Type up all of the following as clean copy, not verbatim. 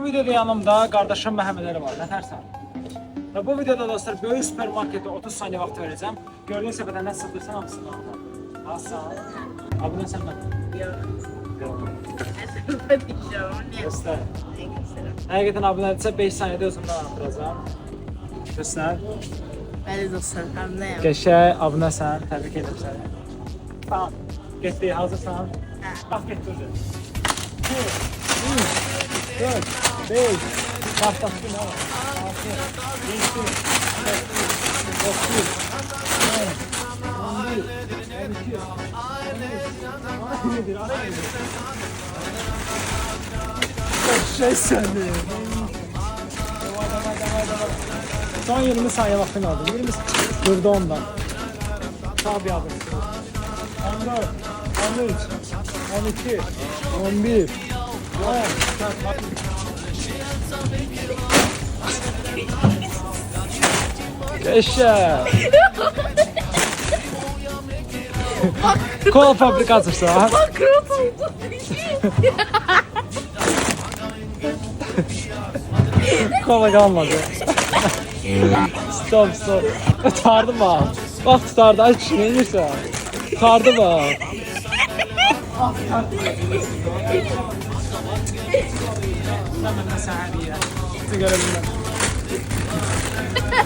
videoda yanımda qardaşım Məhəmməd Əli var. Nətərsən? Və bu videoda dostlar böyük supermarketdə 30 saniyə vaxt verəcəm. Gördüyün səbədən nə satırsan hamısını alacağım. Alsan. Abunə sən mən. Göstər. Həqiqətən abunədirsə 5 saniyədə özümdən artıracağım. Göstər. Bəli dostlar, hamdayım. Qəşəng abunəsən. Təbrik edirəm səni. Tamam. Getdi, hazırsan? Hə. Bax getdirdi. 2, 3, 4, 5, başlasın ha. 6, 7, 8, 9, 10, 11, 12, 13, 14, 15, seni. Son 20 saniye vaktin aldı. 20 durdu ondan. Tabi abi. 14, 13, 12, 11, 10. Yaşa. Kola fabrikasısı ha. Bakrot oldu. Kola kalmadı. Stop. Tutardı bak. Bak tutardı. Aç şunu inirse. Tutardı bak. Sen benden sahibi ya. Sigara bilmem.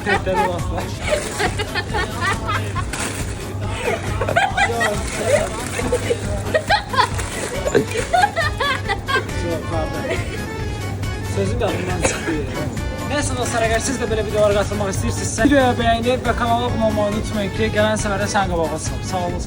Tekleri basla. Sözüm yadımdan çıxdı. Neyse dostlar, əgər siz də belə videolara qatılmaq istəyirsinizsə, videoya bəyənib və kanala abunə olmağı unutmayın ki, gələn səfərdə sən qabağa çıxım. Sağ olun.